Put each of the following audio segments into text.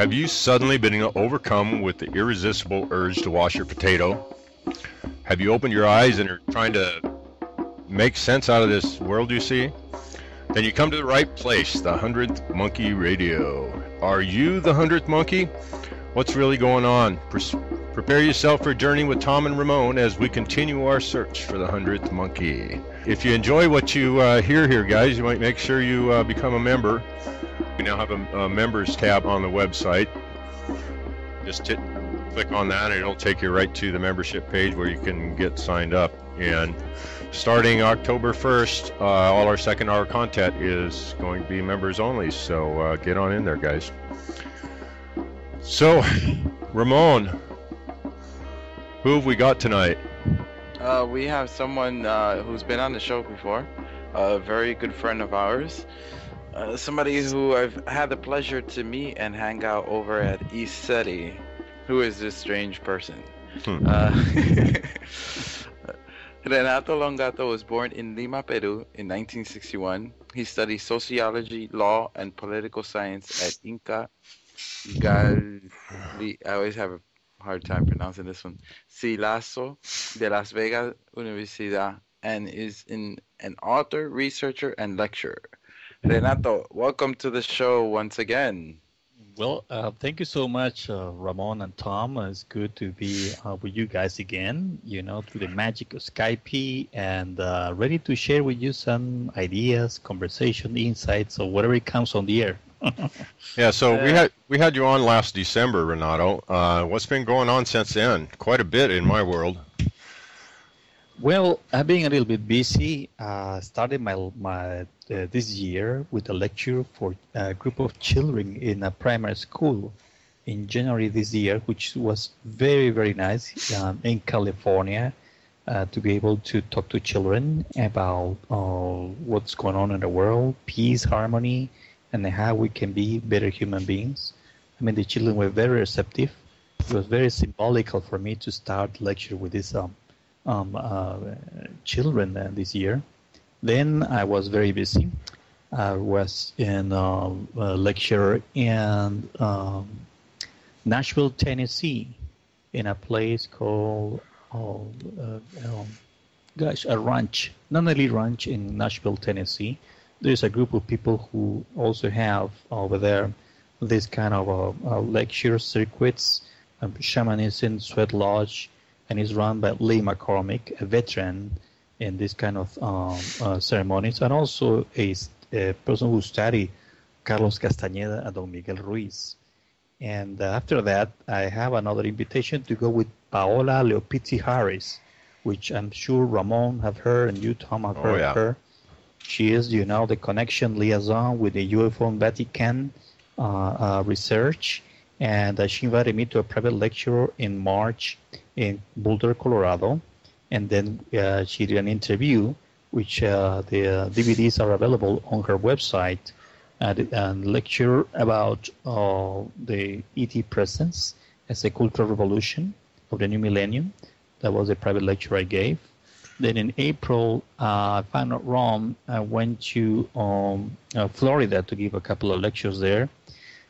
Have you suddenly been overcome with the irresistible urge to wash your potato? Have you opened your eyes and are trying to make sense out of this world you see? Then you come to the right place, the 100th Monkey Radio. Are you the 100th Monkey? What's really going on? Prepare yourself for a journey with Tom and Ramon as we continue our search for the 100th Monkey. If you enjoy what you hear here, guys, you might make sure you become a member. We now have a members tab on the website. Just click on that and it'll take you right to the membership page where you can get signed up. And starting October 1st, all our second hour content is going to be members only. So get on in there, guys. So, Ramon, who have we got tonight? We have someone who's been on the show before, a very good friend of ours. Somebody who I've had the pleasure to meet and hang out over at ECETI. Who is this strange person? Renato Longato was born in Lima, Peru in 1961. He studied sociology, law, and political science at Inka I always have a hard time pronouncing this one. Garcilazo de Las Vega University, and is an author, researcher, and lecturer. Renato, welcome to the show once again. Well, thank you so much, Ramon and Tom. It's good to be with you guys again, through the magic of Skype, and ready to share with you some ideas, conversation, insights, or whatever it comes on the air. Yeah, so we had you on last December, Renato. What's been going on since then? Quite a bit in my world. Well, I've been a little bit busy. Started my this year with a lecture for a group of children in a primary school in January this year, which was very, very nice in California to be able to talk to children about what's going on in the world, peace, harmony, and how we can be better human beings. I mean, the children were very receptive. It was very symbolical for me to start the lecture with these children this year. Then I was very busy. I was in a lecture in Nashville, Tennessee, in a place called a ranch, Nunnery Ranch in Nashville, Tennessee. There's a group of people who also have over there this kind of lecture circuits, shamanism, sweat lodge, and it's run by Lee McCormick, a veteran in this kind of ceremonies, and also a person who studied Carlos Castañeda and Don Miguel Ruiz. And after that, I have another invitation to go with Paola Leopitti Harris, which I'm sure Ramon have heard and you, Tom, have heard of her. She is, the connection liaison with the UFO and Vatican research. And she invited me to a private lecture in March in Boulder, Colorado. And then she did an interview, which the DVDs are available on her website, and lecture about the ET presence as a cultural revolution of the new millennium. That was a private lecture I gave. Then in April, if I'm not wrong, I went to Florida to give a couple of lectures there.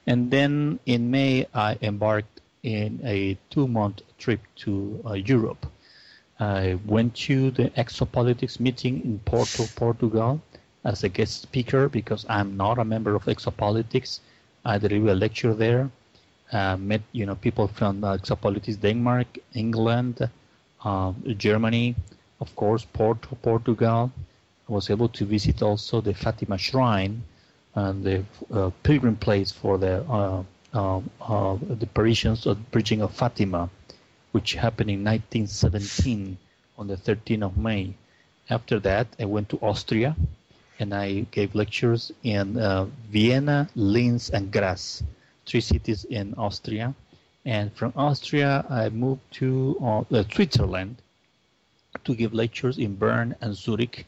And then in May, I embarked in a 2-month trip to Europe. I went to the Exopolitics meeting in Porto, Portugal, as a guest speaker because I'm not a member of Exopolitics. I delivered a lecture there. Met people from Exopolitics, Denmark, England, Germany, of course, Porto, Portugal. I was able to visit also the Fatima Shrine and the pilgrim place for the Parisians of the Bridging of Fatima, which happened in 1917 on the 13th of May. After that, I went to Austria, and I gave lectures in Vienna, Linz, and Graz, 3 cities in Austria. And from Austria, I moved to Switzerland to give lectures in Bern and Zurich.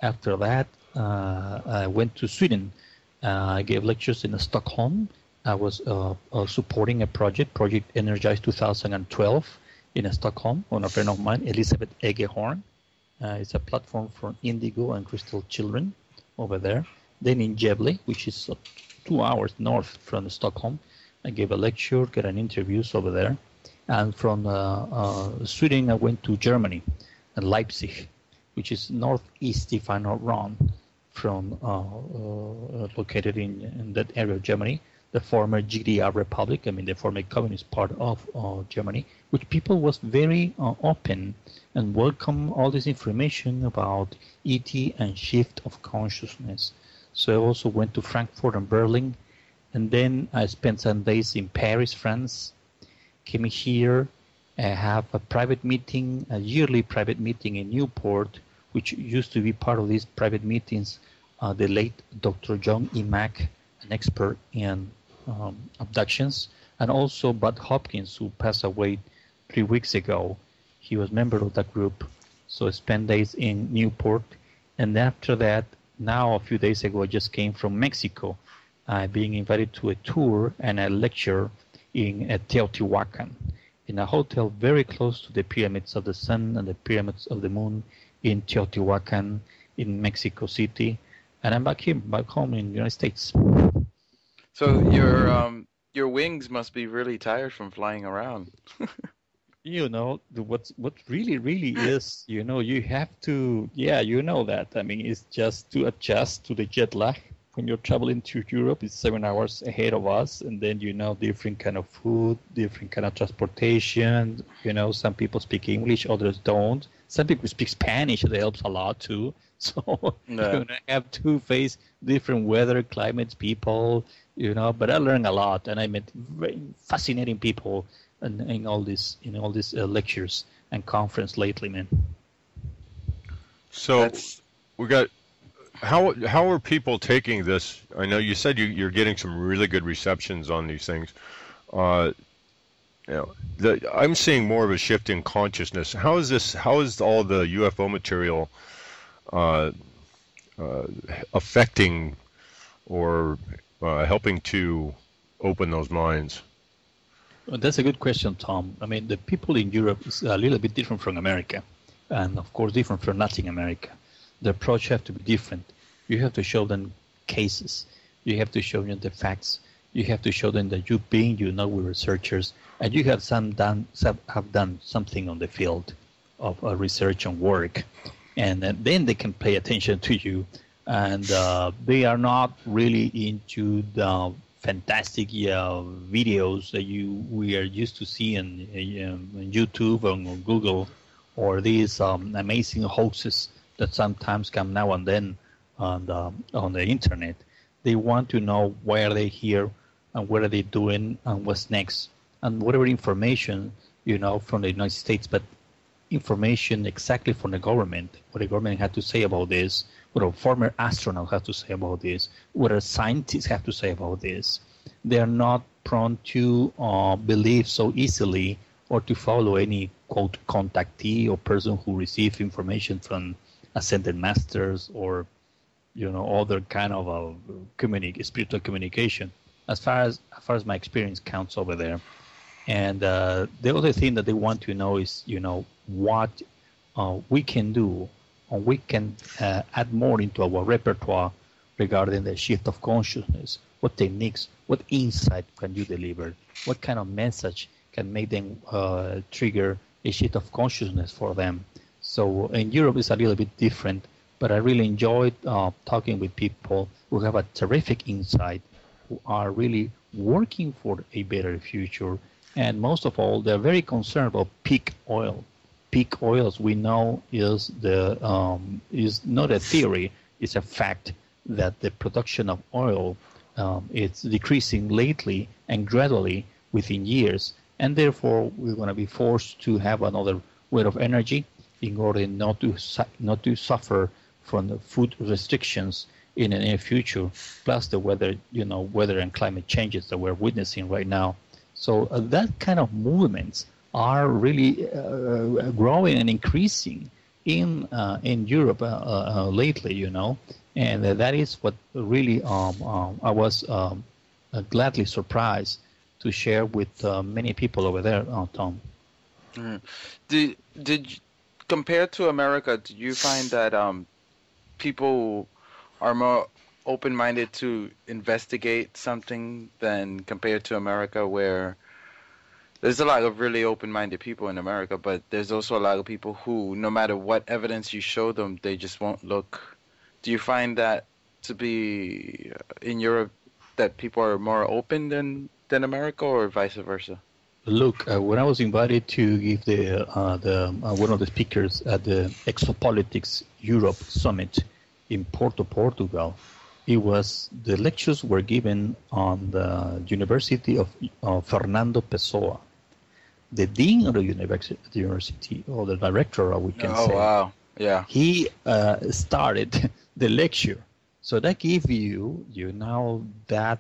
After that, I went to Sweden. I gave lectures in Stockholm. I was supporting a Project Energize 2012 in Stockholm on a friend of mine, Elizabeth Egehorn. It's a platform for indigo and crystal children over there. Then in Gävle, which is 2 hours north from Stockholm, I gave a lecture, got an interviews over there. And from Sweden, I went to Germany, and Leipzig, which is northeast, if I'm not wrong, from located in that area of Germany, the former GDR Republic, I mean the former communist part of Germany, which people was very open and welcome all this information about ET and shift of consciousness. So I also went to Frankfurt and Berlin, and then I spent some days in Paris, France, came here, have a private meeting, a yearly private meeting in Newport, which used to be part of these private meetings, the late Dr. John E. Mack, an expert in abductions, and also Bud Hopkins, who passed away 3 weeks ago. He was a member of that group. So I spent days in Newport. And after that, now a few days ago, I just came from Mexico, being invited to a tour and a lecture in Teotihuacan, in a hotel very close to the Pyramids of the Sun and the Pyramids of the Moon in Teotihuacan in Mexico City. And I'm back home in the United States. So your wings must be really tired from flying around. You know, what really is, you know, you have to, you know that. I mean, it's just to adjust to the jet lag. When you're traveling to Europe, it's 7 hours ahead of us, and then, you know, different kind of food, different kind of transportation. You know, some people speak English, others don't. Some people speak Spanish, that helps a lot too. So you know, I have to face different weather, climates, people, you know, but I learned a lot, and I met very fascinating people in all these lectures and conference lately, man. So we got, how are people taking this? I know you said you're getting some really good receptions on these things. You know, I'm seeing more of a shift in consciousness. How is all the UFO material affecting or helping to open those minds? Well, that's a good question, Tom. I mean, the people in Europe is a little bit different from America, and of course different from Latin America. The approach have to be different. You have to show them cases. You have to show them the facts. You have to show them that you've been, you know, with researchers, and you have done something on the field of research and work, and then they can pay attention to you. And they are not really into the fantastic videos that we are used to see on YouTube or on Google, or these amazing hoaxes that sometimes come now and then on the internet. They want to know why are they here and what are they doing and what's next, and whatever information, you know, from the United States, but information exactly from the government, what the government had to say about this, what a former astronaut has to say about this, what a scientist have to say about this. They are not prone to believe so easily or to follow any, quote, contactee or person who received information from ascended masters or, you know, other kind of spiritual communication, as far as my experience counts over there. And the other thing that they want to know is, you know, what we can do, or we can add more into our repertoire regarding the shift of consciousness. What techniques, what insight can you deliver? What kind of message can make them trigger a shift of consciousness for them? So in Europe, it's a little bit different, but I really enjoyed talking with people who have a terrific insight, who are really working for a better future. And most of all, they're very concerned about peak oil. Peak oil, as we know, is not a theory; it's a fact that the production of oil it's decreasing lately and gradually within years, and therefore we're going to be forced to have another way of energy in order not to suffer from the food restrictions in the near future, plus the weather and climate changes that we're witnessing right now. So that kind of movements are really growing and increasing in Europe lately, you know, and that is what really I was gladly surprised to share with many people over there, Tom. Did compared to America, did you find that people are open-minded to investigate something than compared to America, where there's a lot of really open-minded people in America, but there's also a lot of people who, no matter what evidence you show them, they just won't look. Do you find that to be in Europe, that people are more open than America, or vice versa? Look, when I was invited to give the one of the speakers at the Exopolitics Europe Summit in Porto, Portugal, the lectures were given on the University of Fernando Pessoa. The dean of the university, or the director, we can say. Oh, wow. Yeah. He started the lecture. So that gave you that...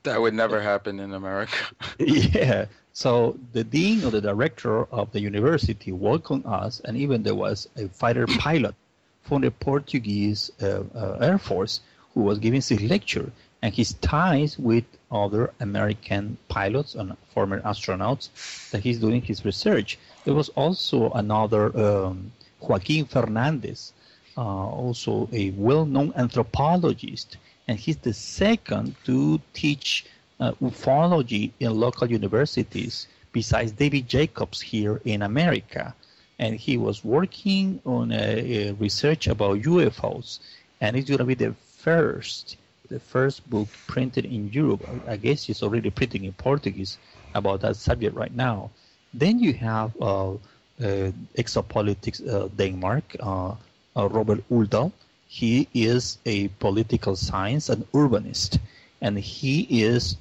that would never happen in America. Yeah. So the dean or the director of the university welcomed us, and even there was a fighter pilot from the Portuguese Air Force who was giving his lecture, and his ties with other American pilots and former astronauts that he's doing his research. There was also another Joaquin Fernandez, also a well-known anthropologist, and he's the second to teach ufology in local universities besides David Jacobs here in America. And he was working on a research about UFOs, and it's going to be the first book printed in Europe. I guess it's already printing in Portuguese about that subject right now. Then you have Exopolitics Denmark, Robert Uldal. He is a political science and urbanist, and he is,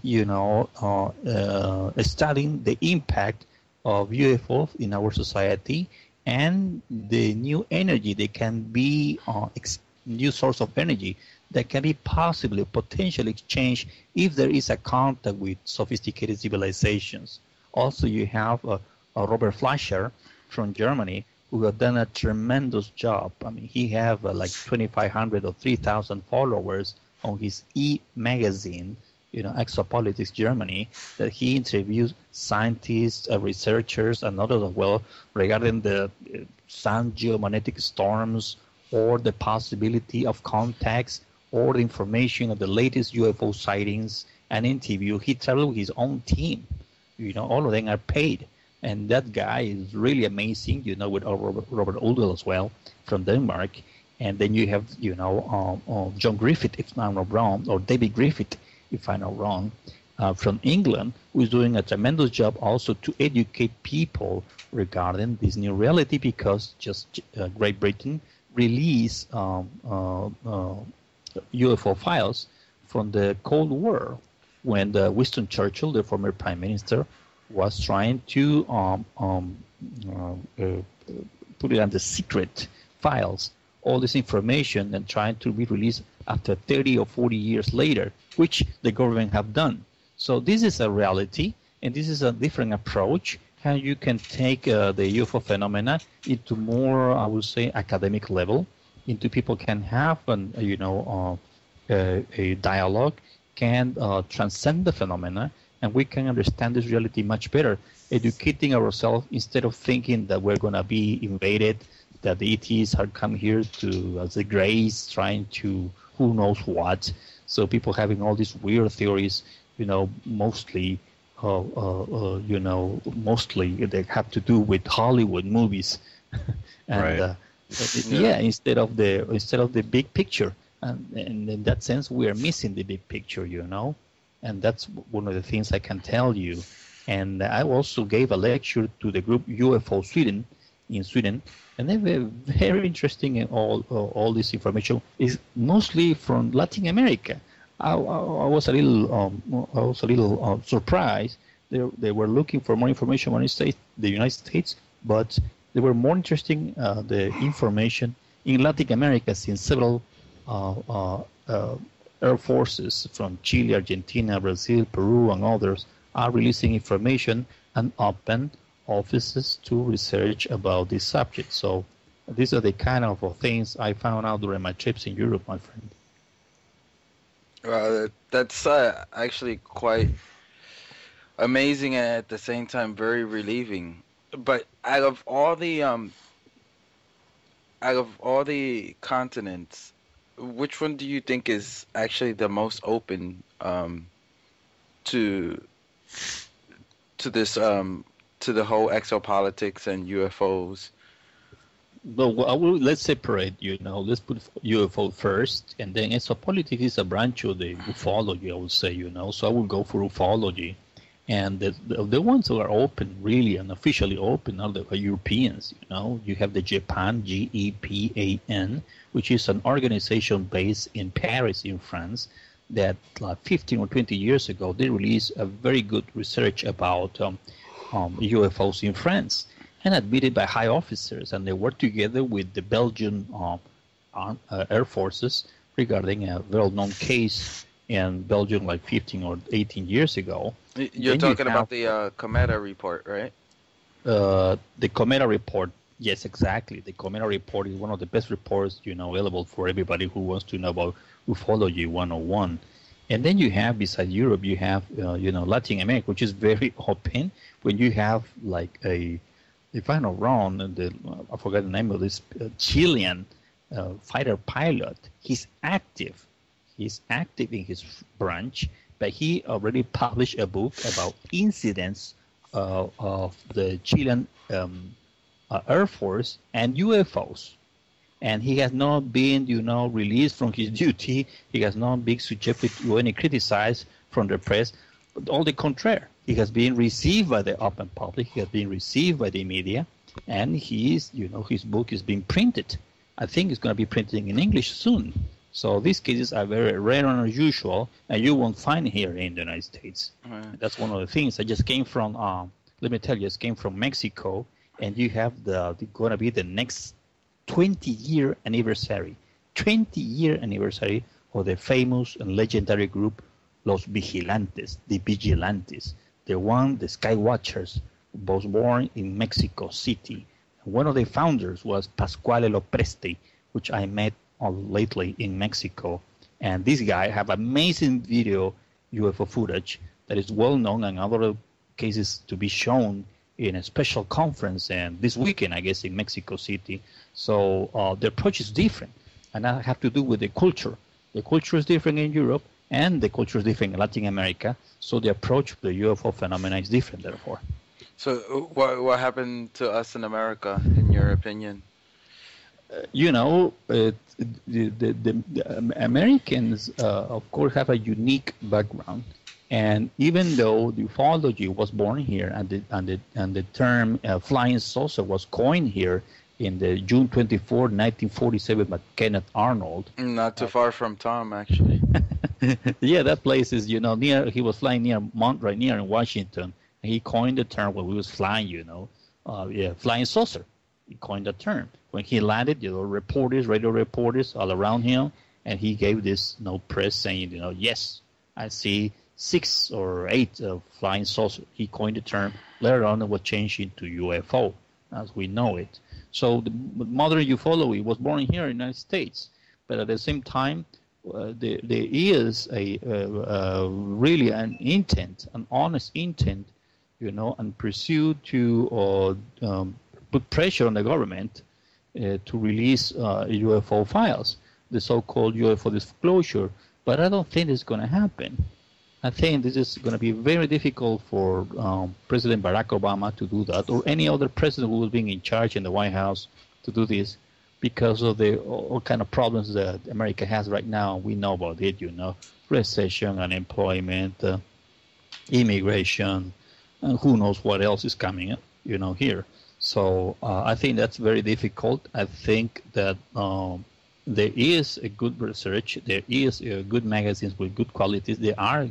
studying the impact of UFOs in our society and the new energy that can be new source of energy that can be possibly, potentially exchanged if there is a contact with sophisticated civilizations. Also, you have Robert Fleischer from Germany, who have done a tremendous job. I mean, he have like 2,500 or 3,000 followers on his e-magazine, Exopolitics Germany, that he interviews scientists, researchers, and others as well regarding the sun geomagnetic storms, or the possibility of contacts, or the information of the latest UFO sightings and interview. He traveled with his own team. All of them are paid. And that guy is really amazing, with Robert Uldal as well from Denmark. And then you have, John Griffith, if I'm not wrong, or David Griffith, if I'm not wrong, from England, who is doing a tremendous job also to educate people regarding this new reality, because just Great Britain released UFO files from the Cold War, when Winston Churchill, the former prime minister, was trying to put it under secret files, all this information, and trying to be released after 30 or 40 years later, which the government have done. So this is a reality, and this is a different approach, how you can take the UFO phenomena into more, I would say, academic level, into people can have a dialogue, can transcend the phenomena, and we can understand this reality much better, educating ourselves instead of thinking that we're going to be invaded, that the ETs have come here to, as a grace, trying to who knows what. So people having all these weird theories, mostly they have to do with Hollywood movies, and right. Instead of the big picture, and in that sense we are missing the big picture, and that's one of the things I can tell you. And I also gave a lecture to the group UFO Sweden in Sweden, and they were very interesting. In all this information is mostly from Latin America. I was a little surprised. They were looking for more information on the United States, but they were more interesting the information in Latin America, since several air forces from Chile, Argentina, Brazil, Peru, and others are releasing information and open offices to research about this subject. So these are the kind of things I found out during my trips in Europe, my friend. That's actually quite amazing, and at the same time very relieving. But out of all the continents, which one do you think is actually the most open to this to the whole exopolitics and UFOs? Let's separate, let's put UFO first, and then exopolitics is a branch of the ufology, I would say, so I will go for ufology. And the ones who are open, really and officially open, are the Europeans, You have the Japan, GEPAN, which is an organization based in Paris, in France, that 15 or 20 years ago, they released a very good research about UFOs in France, and admitted by high officers, and they worked together with the Belgian Air Forces regarding a well-known case in Belgium like 15 or 18 years ago. You're talking about the Cometa report, right? The Cometa report, yes, exactly. The Cometa report is one of the best reports, available for everybody who wants to know about ufology 101. And then you have, besides Europe, you have, Latin America, which is very open. When you have like if I'm not wrong, I forgot the name of this Chilean fighter pilot. He's active. He's active in his branch, but he already published a book about incidents of the Chilean Air Force and UFOs. And he has not been, released from his duty. He has not been subjected to any criticized from the press. But all the contrary. He has been received by the open public. He has been received by the media. And his book is being printed. I think it's going to be printed in English soon. So these cases are very rare and unusual, and you won't find here in the United States. Right. That's one of the things. I just came from, let me tell you, I just came from Mexico, and you have going to be the next 20-year anniversary. 20-year anniversary of the famous and legendary group Los Vigilantes, the Vigilantes, the Sky Watchers, was born in Mexico City. One of the founders was Pascual Lopresti, which I met lately in Mexico. And this guy have amazing video UFO footage that is well known, and other cases to be shown in a special conference and this weekend, I guess, in Mexico City. So the approach is different, and that have to do with the culture. The culture is different in Europe, and the culture is different in Latin America. So the approach to the UFO phenomena is different, therefore. So what happened to us in America, in your opinion? The Americans, of course, have a unique background. And even though the ufology was born here, and the term flying saucer was coined here in the June 24, 1947, by Kenneth Arnold. Not too far from Tom, actually. Yeah, that place is, near. He was flying near Mount Rainier in Washington. And he coined the term when we was flying, flying saucer. He coined the term. When he landed, radio reporters all around him, and he gave this press saying, yes, I see 6 or 8 flying saucers. He coined the term. Later on, it was changed into UFO, as we know it. So the modern ufology was born here in the United States, but at the same time, there is a really an intent, an honest intent, and pursuit to put pressure on the government to release UFO files, the so-called UFO disclosure. But I don't think it's going to happen. I think this is going to be very difficult for President Barack Obama to do that, or any other president who is being in charge in the White House to do this, because of the all kind of problems that America has right now. We know about it, recession, unemployment, immigration, and who knows what else is coming, here. So I think that's very difficult. I think that there is a good research. There is good magazines with good qualities. There are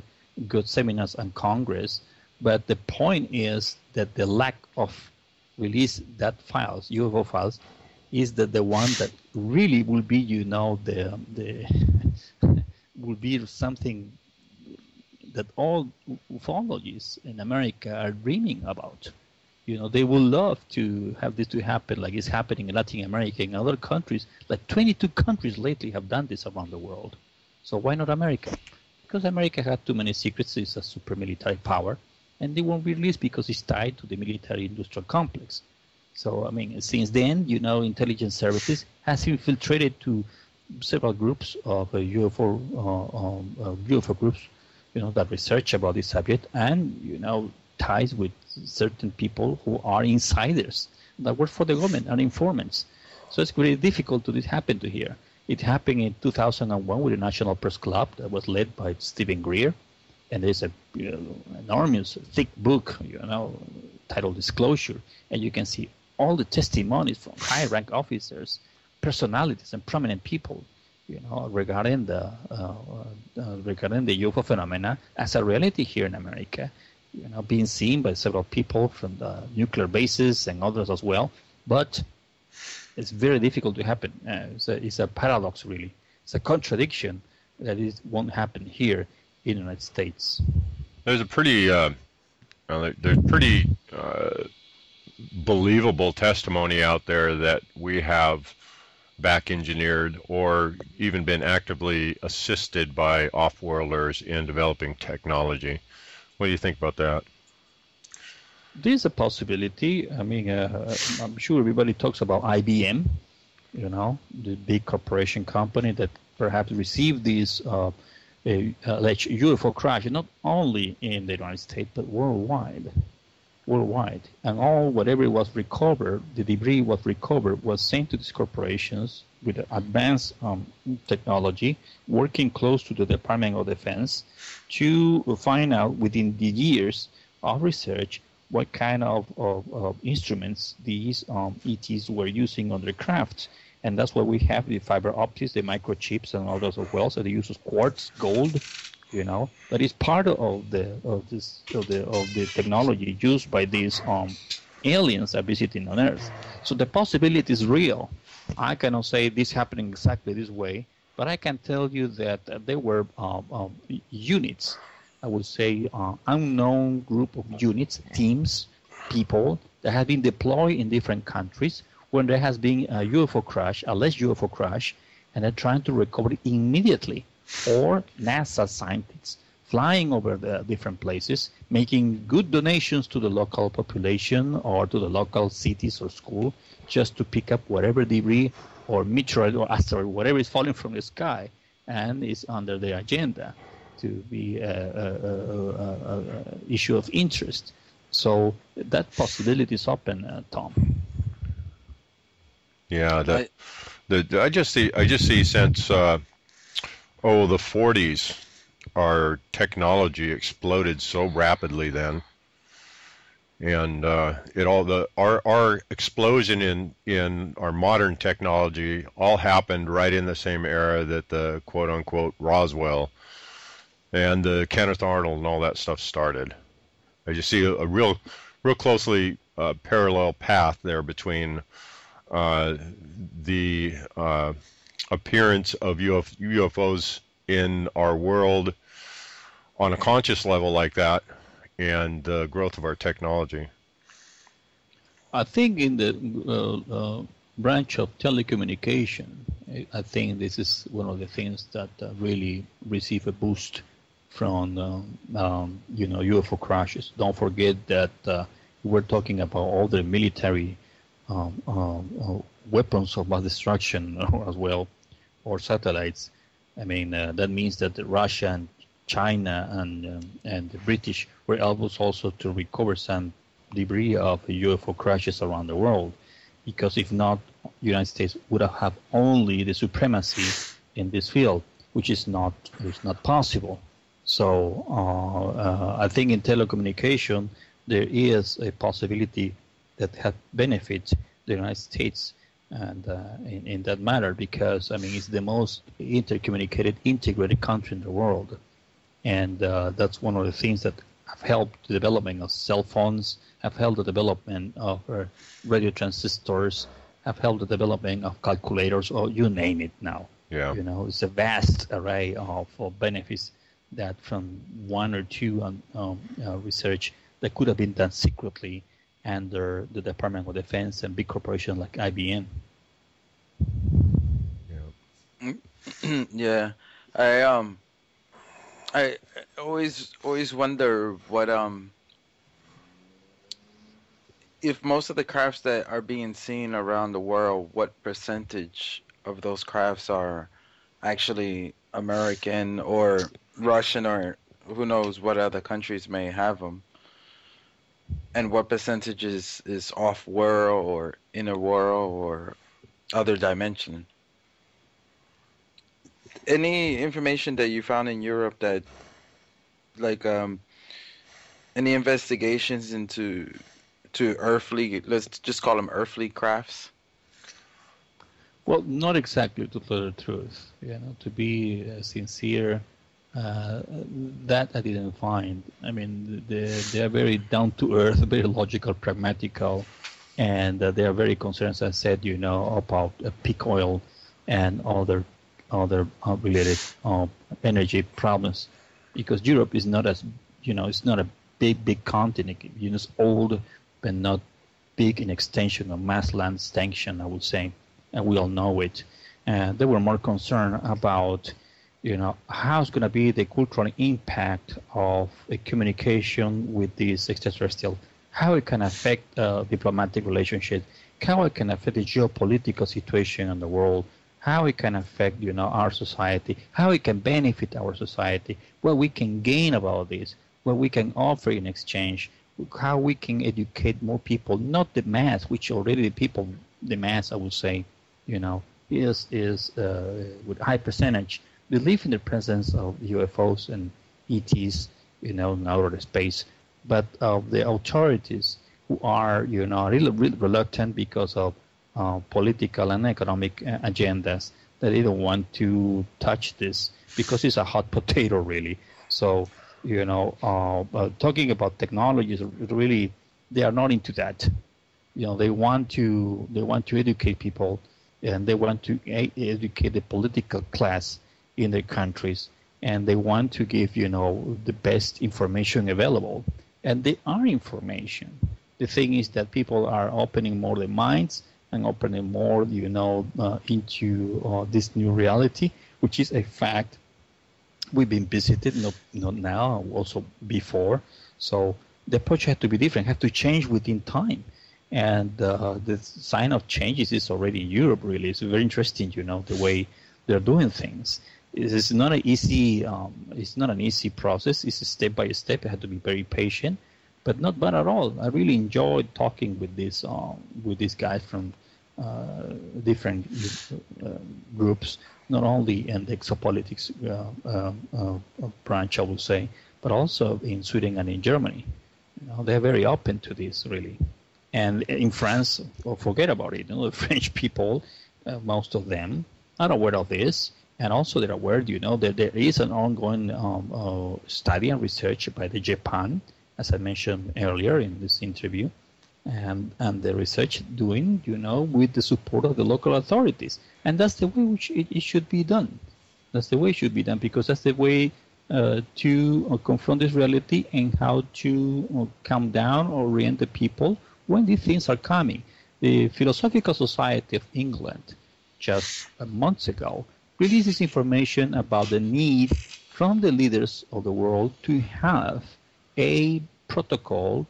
good seminars and Congress. But the point is that the lack of release that files, UFO files, is that the one that really will be, will be something that all ufologists in America are dreaming about. They would love to have this to happen, like it's happening in Latin America and other countries. Like 22 countries lately have done this around the world. So why not America? Because America had too many secrets. It's a super military power, and they won't be released because it's tied to the military-industrial complex. So, since then, intelligence services has infiltrated to several groups of UFO groups, that research about this subject, and ties with certain people who are insiders that work for the government and informants. So it's very difficult to this happen to here. It happened in 2001 with the National Press Club that was led by Stephen Greer, and there's a enormous thick book, titled Disclosure, and you can see all the testimonies from high-rank officers, personalities, and prominent people, regarding the UFO phenomena as a reality here in America, being seen by several people from the nuclear bases and others as well. But it's very difficult to happen. It's a paradox, really. It's a contradiction that it won't happen here in the United States. There's a pretty believable testimony out there that we have back engineered or even been actively assisted by off-worlders in developing technology. What do you think about that? There's a possibility. I mean, I'm sure everybody talks about IBM, the big corporation company that perhaps received these alleged UFO crash, not only in the United States, but worldwide. And whatever was recovered, the debris was recovered, was sent to these corporations with advanced technology, working close to the Department of Defense to find out within the years of research what kind of instruments these ETs were using on their craft. And that's why we have the fiber optics, the microchips, and all those as well. So they use quartz, gold, that is part of the technology used by these aliens that are visiting on Earth. So the possibility is real. I cannot say this happening exactly this way, but I can tell you that there were units, I would say unknown group of units, teams, people that have been deployed in different countries when there has been a UFO crash, alleged UFO crash, and they're trying to recover it immediately. Or NASA scientists flying over the different places, making good donations to the local population or to the local cities or school, just to pick up whatever debris or meteorite or asteroid, whatever is falling from the sky, and is under their agenda to be an issue of interest. So that possibility is open, Tom. Yeah, I just see since the 40s, our technology exploded so rapidly then, and our explosion in our modern technology all happened right in the same era that the quote unquote Roswell and the Kenneth Arnold and all that stuff started. I just see a real closely parallel path there between the appearance of UFOs in our world on a conscious level like that and the growth of our technology. I think in the branch of telecommunication, I think this is one of the things that really receive a boost from UFO crashes. Don't forget that we're talking about all the military weapons of mass destruction as well, or satellites. I mean, that means that Russia and China and the British were able also to recover some debris of UFO crashes around the world, because if not, the United States would have only the supremacy in this field, which is not possible. So I think in telecommunication there is a possibility that have benefit the United States and in that matter, because I mean it's the most integrated country in the world, and that's one of the things that have helped the development of cell phones, have helped the development of radio transistors, have helped the development of calculators, or you name it now. Yeah. It's a vast array of benefits that from one or two research that could have been done secretly under the Department of Defense and big corporations like IBM. Yeah. I always wonder what if most of the crafts that are being seen around the world, what percentage of those crafts are actually American or Russian or who knows what other countries may have them, and what percentage is off-world or inner world or other dimension. Any information that you found in Europe that, like, any investigations into earthly, let's just call them earthly crafts? Well, not exactly to tell the truth. To be sincere, that I didn't find. I mean, they are very down to earth, very logical, pragmatical, and they are very concerned, as I said, about peak oil and other related energy problems, because Europe is not as it's not a big continent. It's old, but not big in extension or mass land extension, I would say, and we all know it. And they were more concerned about how it's going to be the cultural impact of a communication with these extraterrestrial, how it can affect diplomatic relationships, how it can affect the geopolitical situation in the world, how it can affect our society, how it can benefit our society, what we can gain about this, what we can offer in exchange, how we can educate more people, not the mass, which already the mass, I would say, is with high percentage believe in the presence of UFOs and ETs, in outer space, but the authorities who are, really reluctant because of political and economic agendas, that they don't want to touch this because it's a hot potato, really. So, talking about technologies, really, they are not into that. They want to educate people, and they want to educate the political class in their countries, and they want to give the best information available, and they are information. The thing is that people are opening more their minds and opening more into this new reality, which is a fact. We've been visited, not now, also before. So the approach had to be different, had to change within time. And the sign of changes is already in Europe, really. It's very interesting, the way they're doing things. It's not an easy process. It's a step by step. It had to be very patient, but not bad at all. I really enjoyed talking with these guys from different groups, not only in the Exopolitics branch, I would say, but also in Sweden and in Germany. They're very open to this, really. And in France, forget about it. The French people, most of them, are aware of this. And also they're aware, that there is an ongoing study and research by the Japan, as I mentioned earlier in this interview, and the research doing, with the support of the local authorities. And that's the way which it should be done. That's the way it should be done, because that's the way to confront this reality and how to calm down or orient the people when these things are coming. The Philosophical Society of England, just months ago, releases information about the need from the leaders of the world to have a protocol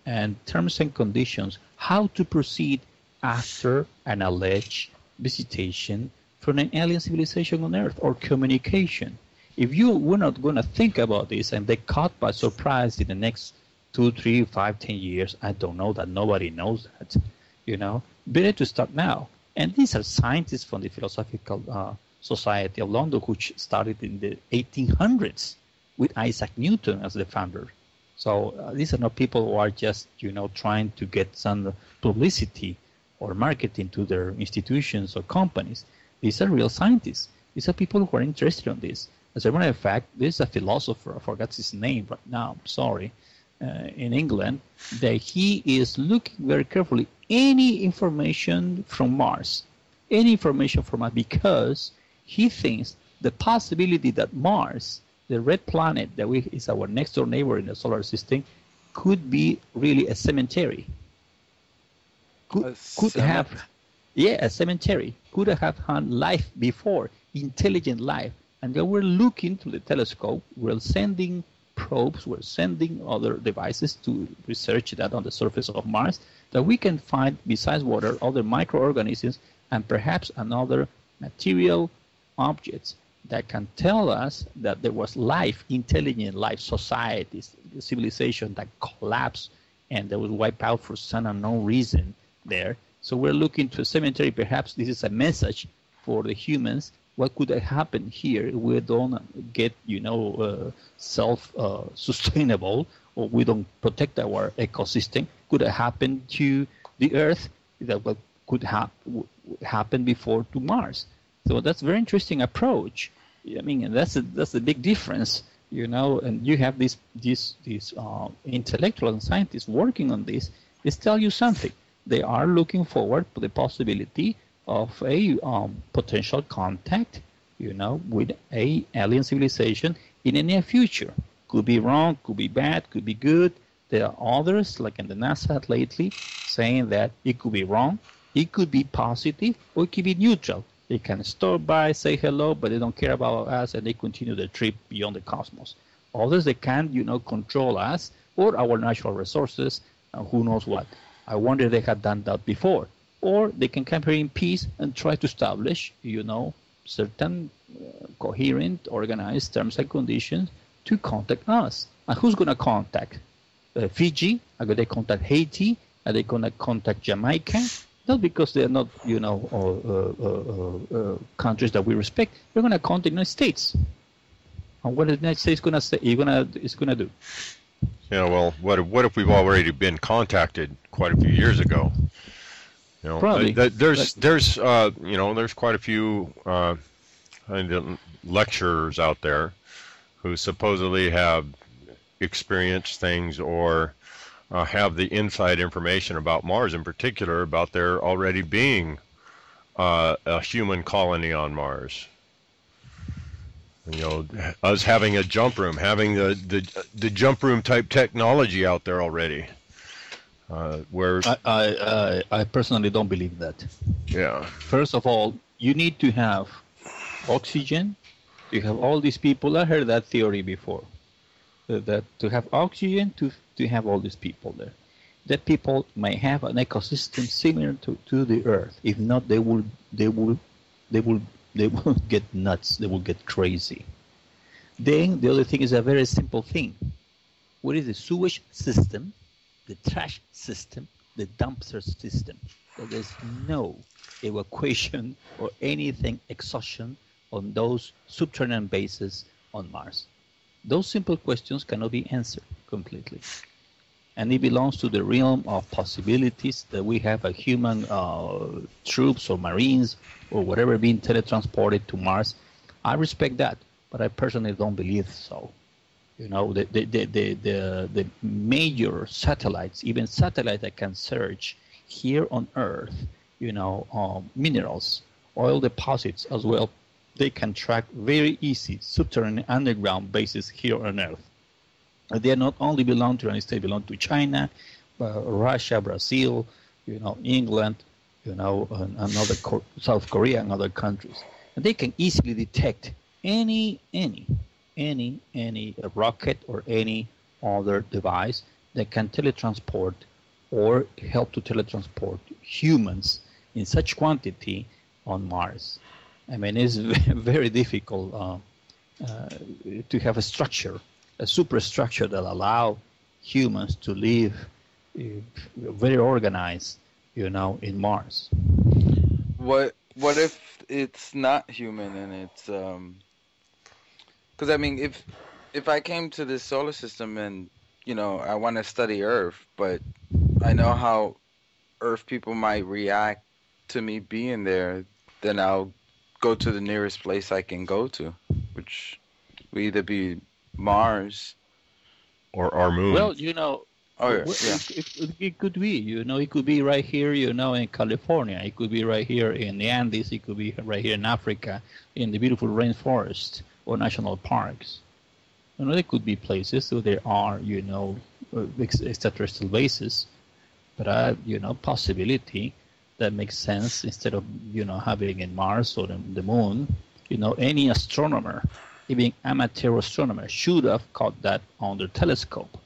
and terms and conditions how to proceed after an alleged visitation from an alien civilization on Earth or communication. If you were not going to think about this and they caught by surprise in the next 2, 3, 5, 10 years, I don't know, that nobody knows that, better to start now. And these are scientists from the Philosophical Society of London, which started in the 1800s with Isaac Newton as the founder. So these are not people who are just, trying to get some publicity or marketing to their institutions or companies. These are real scientists. These are people who are interested in this. As a matter of fact, there's a philosopher, I forgot his name right now, I'm sorry, in England, that he is looking very carefully any information from Mars, because he thinks the possibility that Mars, the red planet that is our next door neighbor in the solar system, could be really a cemetery. Could have had life before, intelligent life. And then we're looking through the telescope, we're sending probes, we're sending other devices to research that on the surface of Mars, that we can find, besides water, other microorganisms and perhaps another material objects that can tell us that there was life, intelligent life, societies, civilization that collapsed and that was wiped out for some unknown reason there. So we're looking to a cemetery. Perhaps this is a message for the humans. What could have happened here if we don't get, self-sustainable, or we don't protect our ecosystem? Could have happened to the Earth that what could happen before to Mars. So that's a very interesting approach. I mean, that's a big difference, and you have these intellectual and scientists working on this. This tell you something. They are looking forward to the possibility of a potential contact, with a alien civilization in the near future. Could be wrong, could be bad, could be good. There are others, like in the NASA lately, saying that it could be wrong, it could be positive, or it could be neutral. They can stop by, say hello, but they don't care about us, and they continue their trip beyond the cosmos. Others, they can, control us or our natural resources, and who knows what. I wonder if they had done that before. Or they can come here in peace and try to establish, certain coherent, organized terms and conditions to contact us. And who's going to contact? Fiji? Are they contact Haiti? Are they going to contact Jamaica? Not because they're not, countries that we respect. They're going to contact the United States. And what is the United States going to say? It's going to do? Yeah. Well, what if we've already been contacted quite a few years ago? Probably. There's quite a few lecturers out there who supposedly have experienced things or have the inside information about Mars, in particular about there already being a human colony on Mars. Us having a jump room, having the jump room type technology out there already. Where I personally don't believe that. Yeah. First of all, you need to have oxygen. You have all these people. I heard that theory before. That to have oxygen, to have all these people there. That people may have an ecosystem similar to the Earth. If not, they will get nuts. They will get crazy. Then the other thing is a very simple thing. What is the sewage system, the trash system, the dumpster system? So there's no evacuation or anything exhaustion on those subterranean bases on Mars. Those simple questions cannot be answered completely. And it belongs to the realm of possibilities that we have a human troops or marines or whatever being teletransported to Mars. I respect that, but I personally don't believe so. The major satellites, even satellites that can search here on Earth, minerals, oil deposits as well, they can track very easy subterranean underground bases here on Earth. They not only belong to the United States, belong to China, Russia, Brazil, England, and other South Korea and other countries. And they can easily detect any rocket or any other device that can teletransport or help to teletransport humans in such quantity on Mars. I mean, it's very difficult to have a structure, a superstructure that allow humans to live very organized, in Mars. What if it's not human and it's because I mean, if I came to this solar system and I want to study Earth, but I know how Earth people might react to me being there, then I'll go to the nearest place I can go to, which will either be Mars or our moon. Well, it could be, it could be right here, in California. It could be right here in the Andes. It could be right here in Africa, in the beautiful rainforest or national parks. There could be places so there are, extraterrestrial bases, but possibility that makes sense instead of having in Mars or the moon. Any astronomer, even amateur astronomer, should have caught that on their telescope.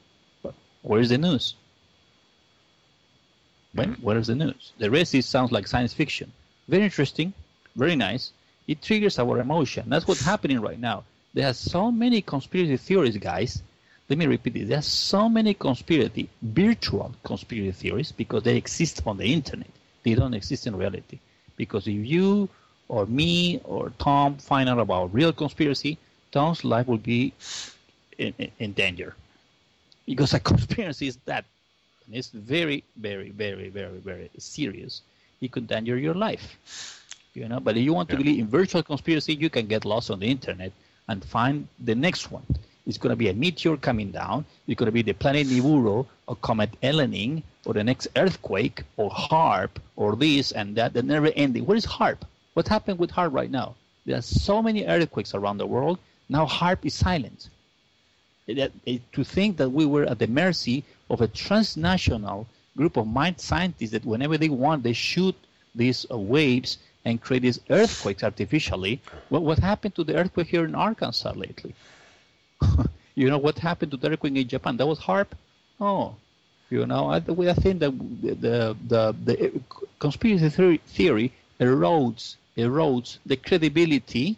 But where is the news? Where is the news? The rest sounds like science fiction. Very interesting, very nice, It triggers our emotion. That's what's happening right now. There are so many conspiracy theories, guys. Let me repeat it. There are so many virtual conspiracy theories, because they exist on the internet. They don't exist in reality. Because if you or me or Tom find out about real conspiracy, Tom's life will be in danger. Because a conspiracy is that. And it's very, very, very, very, very serious. It could endanger your life. But if you want to believe in virtual conspiracy, you can get lost on the internet and find the next one. It's going to be a meteor coming down. It's going to be the planet Nibiru or comet Elenin or the next earthquake or HAARP or this and that. They're never ending. What is HAARP? What happened with HAARP right now? There are so many earthquakes around the world. Now HAARP is silent. To think that we were at the mercy of a transnational group of mind scientists that whenever they want, they shoot these waves and create these earthquakes artificially. What happened to the earthquake here in Arkansas lately? What happened to the earthquake in Japan? That was HAARP? Oh, I think that the conspiracy theory erodes the credibility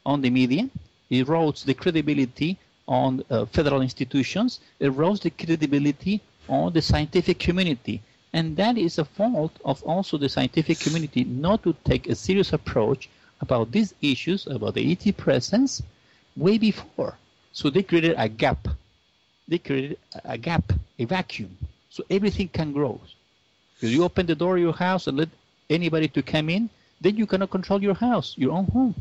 on the media, erodes the credibility on federal institutions, erodes the credibility on the scientific community. And that is a fault of also the scientific community not to take a serious approach about these issues, about the ET presence, way before. So they created a gap. A vacuum. So everything can grow. If you open the door of your house and let anybody to come in, then you cannot control your house, your own home.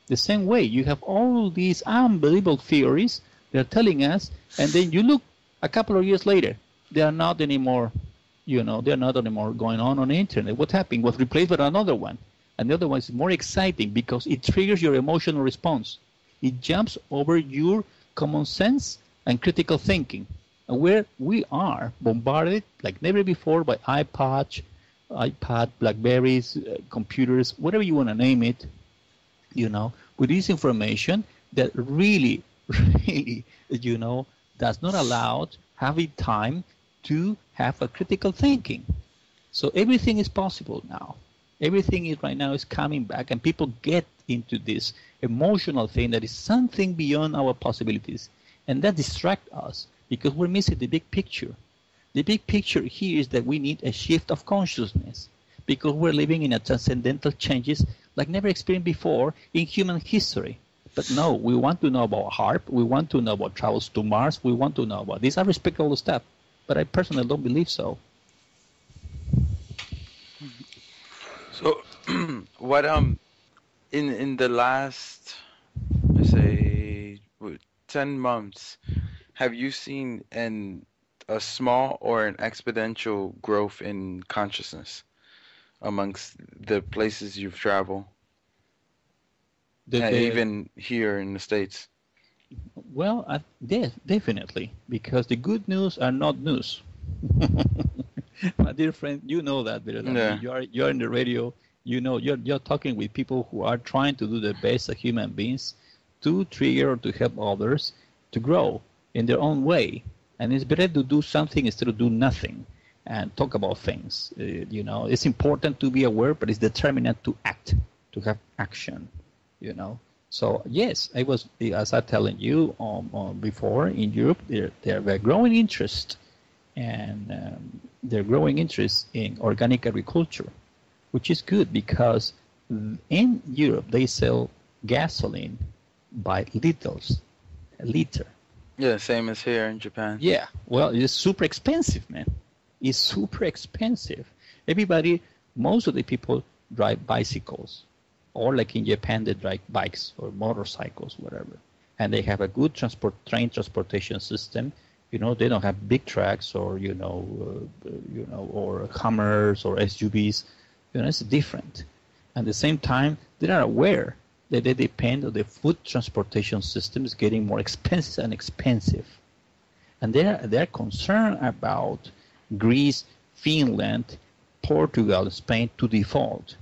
The same way, you have all these unbelievable theories they're telling us, and then you look a couple of years later, they are not anymore, they're not anymore going on the internet. What happened? Was replaced by another one. And the other one is more exciting because it triggers your emotional response. It jumps over your common sense and critical thinking. And where we are bombarded like never before by iPad, Blackberries, computers, whatever you want to name it, with this information that really, does not allow having time to have a critical thinking. So everything is possible now. Everything is right now is coming back, and people get into this emotional thing that is something beyond our possibilities, and that distracts us because we're missing the big picture. The big picture here is that we need a shift of consciousness because we're living in a transcendental changes like never experienced before in human history. But no, we want to know about HAARP, we want to know about travels to Mars, we want to know about these are respectable stuff, but I personally don't believe so. So, what in the last, let's say, 10 months, have you seen a small or an exponential growth in consciousness amongst the places you've traveled? Even here in the States? Well, definitely, because the good news are not news. My dear friend, you know that better than me. You're in the radio. You're talking with people who are trying to do the best of human beings to trigger or to help others to grow in their own way. And it's better to do something instead of do nothing and talk about things. It's important to be aware, but it's determinant to act, to have action. So yes, I was, as I telling you before, in Europe, there are growing interest, and they're growing interest in organic agriculture, which is good because in Europe they sell gasoline by a liter. Yeah, same as here in Japan. Yeah, well, it's super expensive, man. It's super expensive. Most of the people drive bicycles. Or like in Japan, they drive bikes or motorcycles, whatever. And they have a good train transportation system. They don't have big trucks or, or Hummers or SUVs. It's different. At the same time, they are aware that they depend on the food transportation system is getting more expensive and expensive. And they're concerned about Greece, Finland, Portugal, Spain to default.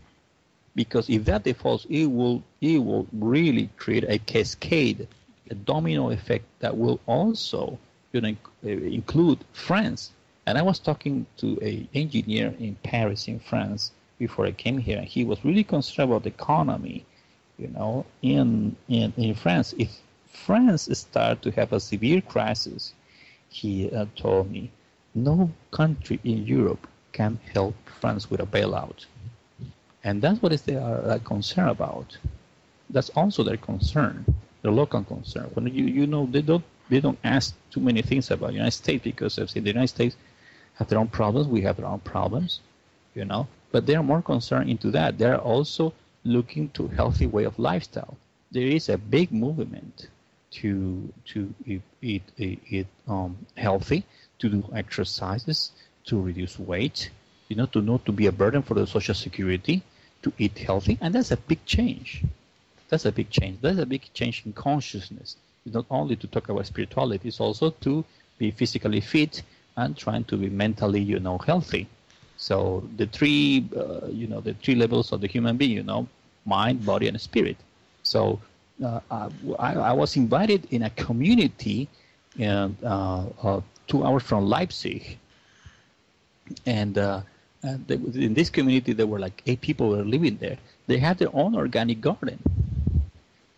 Because if that defaults, it will really create a cascade, a domino effect that will also include France. And I was talking to an engineer in Paris, in France, before I came here, and he was really concerned about the economy in France. If France start to have a severe crisis, he told me, no country in Europe can help France with a bailout. And that's what they are concerned about. That's also their concern, their local concern. When they don't ask too many things about the United States, because the United States have their own problems, we have our own problems, But they are more concerned into that. They are also looking to healthy way of lifestyle. There is a big movement to eat healthy, to do exercises, to reduce weight, to be a burden for the Social Security, to eat healthy, and that's a big change. That's a big change. That's a big change in consciousness. It's not only to talk about spirituality, it's also to be physically fit and trying to be mentally, healthy. So the three levels of the human being, mind, body, and spirit. So I was invited in a community 2 hours from Leipzig, and in this community there were like 8 people were living there. They had their own organic garden.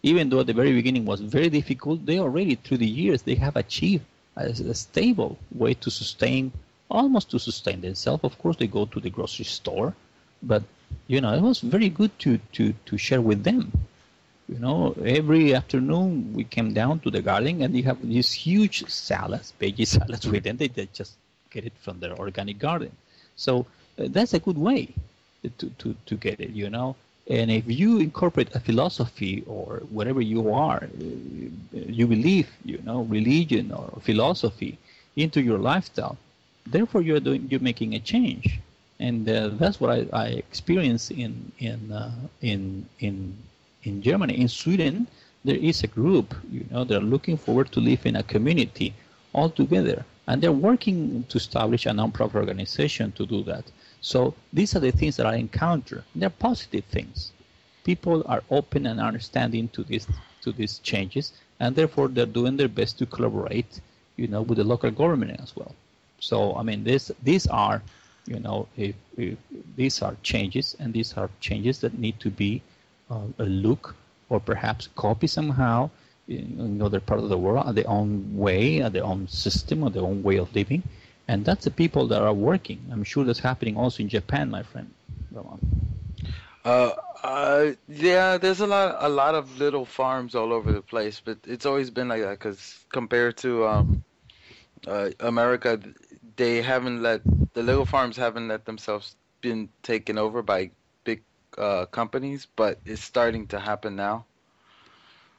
Even though at the very beginning was very difficult, they already through the years they have achieved a stable way to sustain themselves. Of course, they go to the grocery store, but it was very good to share with them. Every afternoon we came down to the garden, and you have these huge salads, veggie salads with them. They just get it from their organic garden. So that's a good way to get it, And if you incorporate a philosophy or whatever you are, you believe, religion or philosophy into your lifestyle, therefore you're making a change. And that's what I experienced in Germany. In Sweden, there is a group, they're looking forward to live in a community all together, and they're working to establish a non-profit organization to do that. So these are the things that I encounter. They're positive things. People are open and understanding to these changes, and therefore they're doing their best to collaborate, with the local government as well. So I mean, these are, these are changes, and these are changes that need to be a look or perhaps copy somehow in other part of the world, their own way, their own system, or their own way of living. And that's the people that are working. I'm sure that's happening also in Japan, my friend. Yeah, there's a lot of little farms all over the place, but it's always been like that, because compared to America, the little farms haven't let themselves been taken over by big companies, but it's starting to happen now.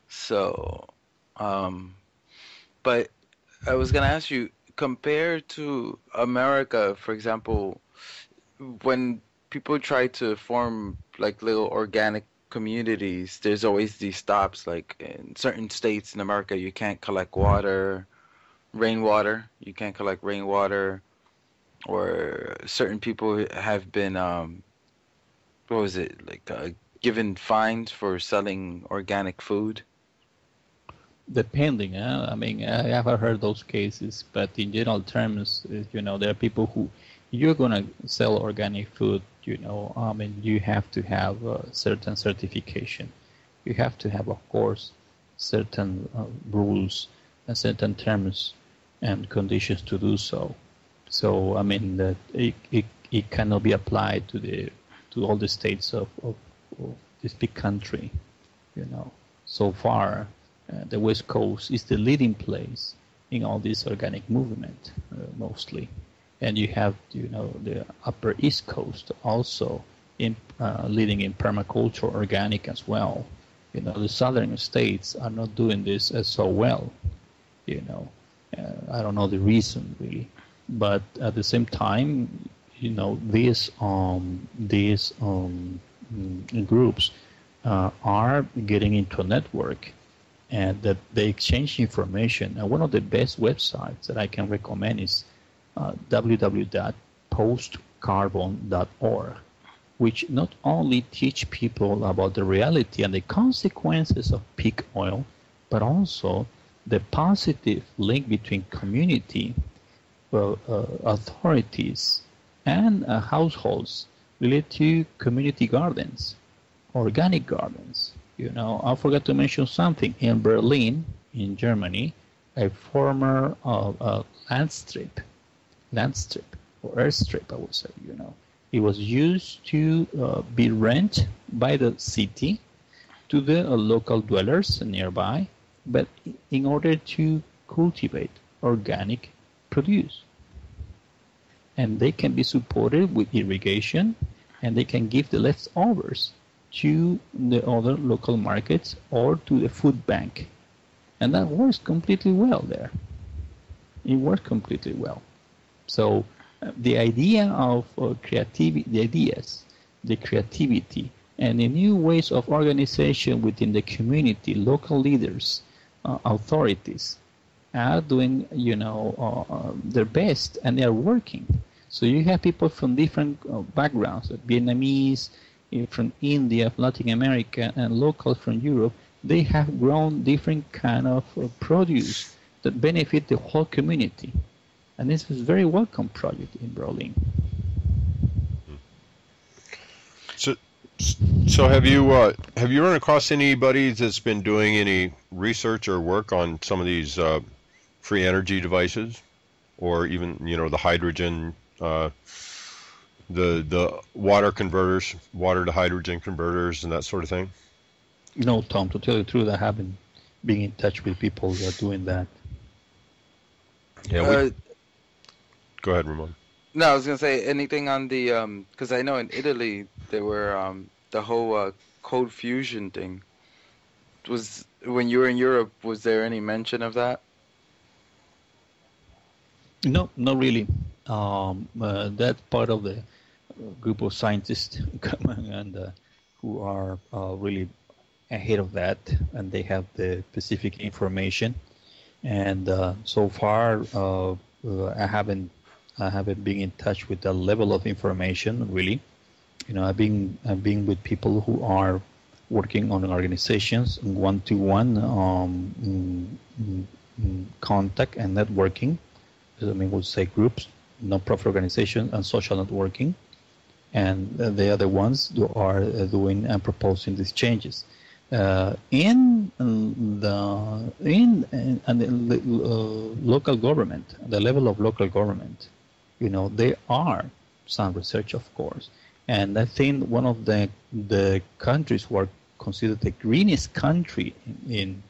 So, but I was gonna ask you, compared to America, for example, when people try to form like little organic communities, there's always these stops. Like in certain states in America, you can't collect rainwater. You can't collect rainwater, or certain people have been, given fines for selling organic food. Depending, I mean, I haven't heard those cases, but in general terms, there are people who, you're gonna sell organic food, I mean, you have to have a certain certification. You have to have, of course, certain rules and certain terms and conditions to do so. So, I mean, that it cannot be applied to all the states of this big country, So far, the West Coast is the leading place in all this organic movement, mostly. And you have, the Upper East Coast also leading in permaculture, organic as well. The southern states are not doing this so well. I don't know the reason really, but at the same time, these groups are getting into a network, and that they exchange information. And one of the best websites that I can recommend is www.postcarbon.org, which not only teach people about the reality and the consequences of peak oil, but also the positive link between community, authorities, and households related to community gardens, organic gardens, I forgot to mention something. In Berlin, in Germany, a former land strip or airstrip, I would say, it was used to be rented by the city to the local dwellers nearby, but in order to cultivate organic produce. And they can be supported with irrigation, and they can give the leftovers to the other local markets or to the food bank. And that works completely well there. It works completely well. So the idea of creativity, the ideas, the creativity, and the new ways of organization within the community, local leaders, authorities are doing, their best, and they are working. So you have people from different backgrounds, Vietnamese, from India, from Latin America, and locals from Europe. They have grown different kind of produce that benefit the whole community. And this is a very welcome project in Berlin. So have you run across anybody that's been doing any research or work on some of these free energy devices, or even the hydrogen, the water converters, water to hydrogen converters, and that sort of thing? No, Tom. To tell you the truth, I haven't been in touch with people who are doing that. Yeah. Go ahead, Ramon. No, I was gonna say anything on the because I know in Italy there were the whole cold fusion thing. Was when you were in Europe, was there any mention of that? No, not really. That's part of the group of scientists coming and who are really ahead of that, and they have the specific information. And so far, I haven't been in touch with that level of information, really. I've been with people who are working on organizations, one-to-one contact and networking. We'll say groups, non-profit organizations, and social networking. And they are the ones who are doing and proposing these changes. In the local government, the level of local government, there are some research, of course. And I think one of the countries who are considered the greenest country in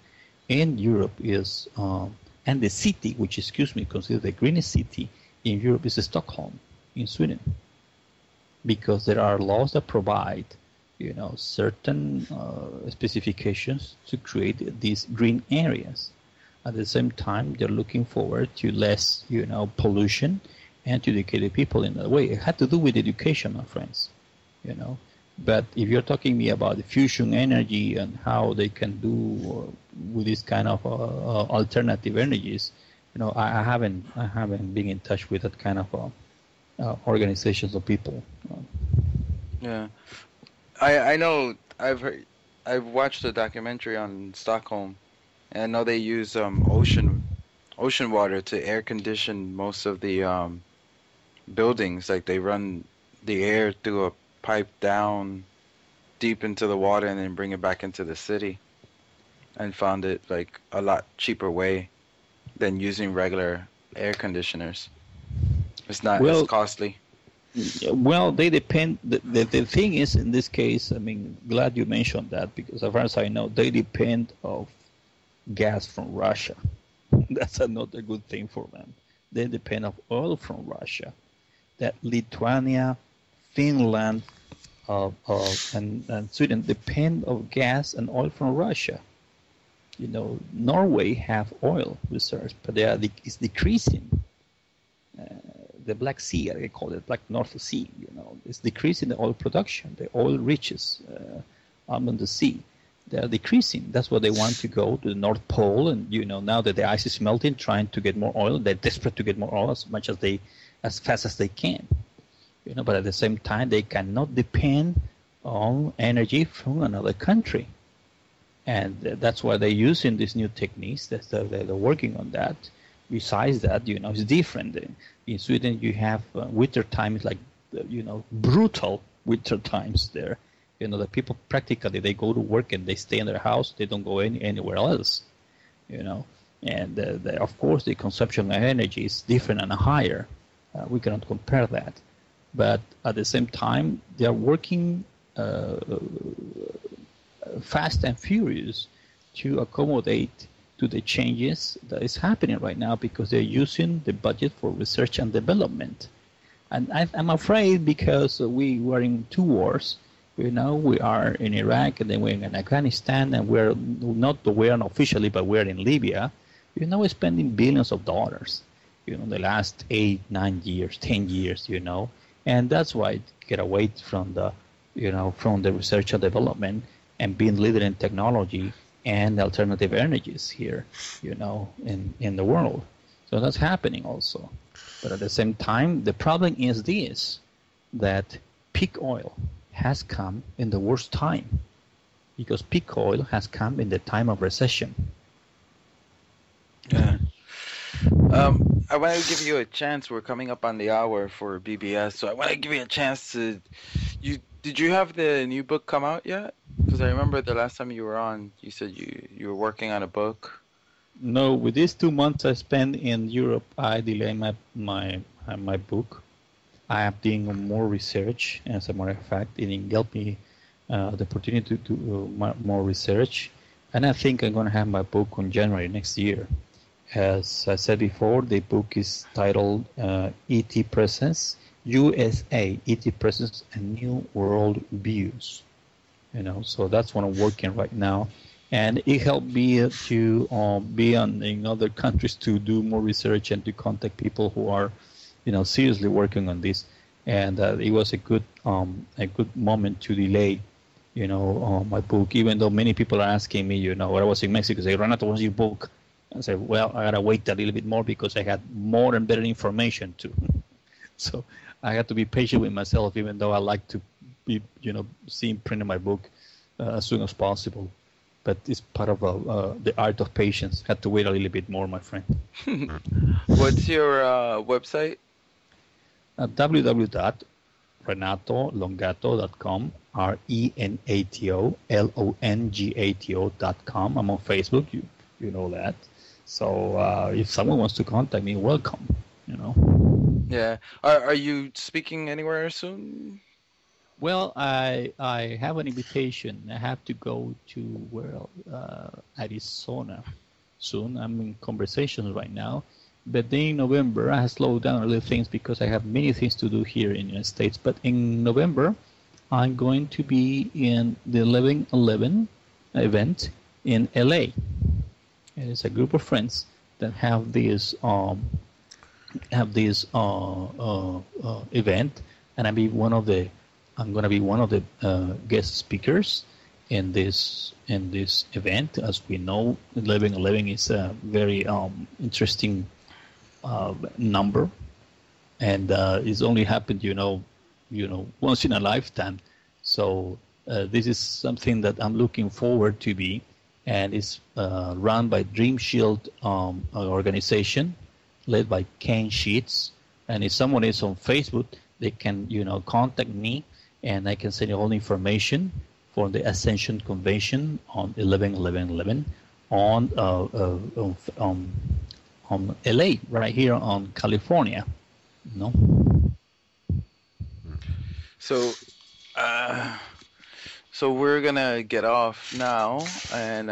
Europe is, and the city, which is, considered the greenest city in Europe is Stockholm, in Sweden. Because there are laws that provide, certain specifications to create these green areas. At the same time, they're looking forward to less, pollution, and to educate the people in that way. It had to do with education, my friends, But if you're talking to me about the fusion energy and how they can do with this kind of alternative energies, I haven't been in touch with that kind of organizations of people. Yeah, I know. I've watched a documentary on Stockholm, and I know they use ocean water to air condition most of the buildings. Like they run the air through a pipe down deep into the water and then bring it back into the city, and found it like a lot cheaper way than using regular air conditioners. It's not as costly. Well, they depend. The thing is, in this case, glad you mentioned that, because as far as I know, they depend of gas from Russia. That's another good thing for them. They depend of oil from Russia. That Lithuania, Finland, and Sweden depend of gas and oil from Russia. Norway have oil reserves, but it's decreasing. The Black Sea, I call it Black North Sea. It's decreasing the oil production. The oil riches on the sea, they are decreasing. That's why they want to go to the North Pole, and now that the ice is melting, trying to get more oil. They're desperate to get more oil as fast as they can. But at the same time, they cannot depend on energy from another country. And that's why they're using these new techniques. They're working on that. Besides that, it's different. In Sweden, you have winter times like, brutal winter times there. The people practically, they go to work and they stay in their house. They don't go anywhere else, And of course, the consumption of energy is different and higher. We cannot compare that. But at the same time, they are working fast and furious to accommodate to the changes that is happening right now, because they're using the budget for research and development. And I'm afraid, because we were in two wars. We are in Iraq, and then we're in Afghanistan, and we're not officially, but we're in Libya. We're spending billions of dollars, the last 8, 9 years, 10 years, and that's why get away from the, from the research and development and being leader in technology and alternative energies here, in the world. So that's happening also. But at the same time, the problem is this, that peak oil has come in the worst time, because peak oil has come in the time of recession. Yeah. I want to give you a chance. We're coming up on the hour for BBS, so I want to give you a chance to. Did you have the new book come out yet? Because I remember the last time you were on, you said you were working on a book. No, with these 2 months I spent in Europe, I delayed my book. I am doing more research. As a matter of fact, it helped me the opportunity to do more research, and I think I'm going to have my book on January next year. As I said before, the book is titled E.T. Presence, USA, E.T. Presence and New World Views. So that's what I'm working right now. And it helped me to be in other countries to do more research and to contact people who are, seriously working on this. And it was a good moment to delay, my book, even though many people are asking me, when I was in Mexico, say, Renato, what's your book? I said, well, I gotta wait a little bit more because I had more and better information too. So I had to be patient with myself, even though I like to be, seeing print in my book as soon as possible. But it's part of the art of patience. Had to wait a little bit more, my friend. What's your website? www.renatolongato.com, RENATOLONGATO.com. I'm on Facebook. You know that. So if someone wants to contact me, welcome. Yeah. Are you speaking anywhere soon? Well, I have an invitation. I have to go to Arizona soon. I'm in conversations right now. But then in November, I have slowed down a little things because I have many things to do here in the United States. But in November, I'm going to be in the 11/11 event in LA. And it's a group of friends that have this event, and I'm going to be one of the guest speakers in this event. As we know, 11/11 is a very interesting number, and it's only happened, once in a lifetime. So this is something that I'm looking forward to be, and it's run by Dream Shield organization, led by Ken Sheets. And if someone is on Facebook, they can, contact me, and I can send you all the information for the Ascension Convention on 11/11/11 on LA, right here on California. So we're gonna get off now, and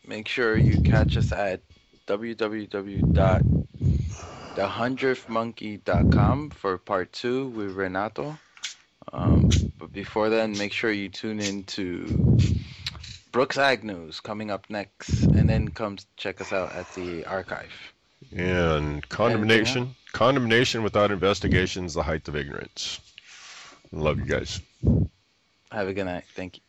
make sure you catch us at www.thehundredthmonkey.com for part 2 with Renato. But before then, make sure you tune in to Brooks Agnew's coming up next, and then come check us out at the archive. And condemnation without investigation is the height of ignorance. Love you guys. Have a good night. Thank you.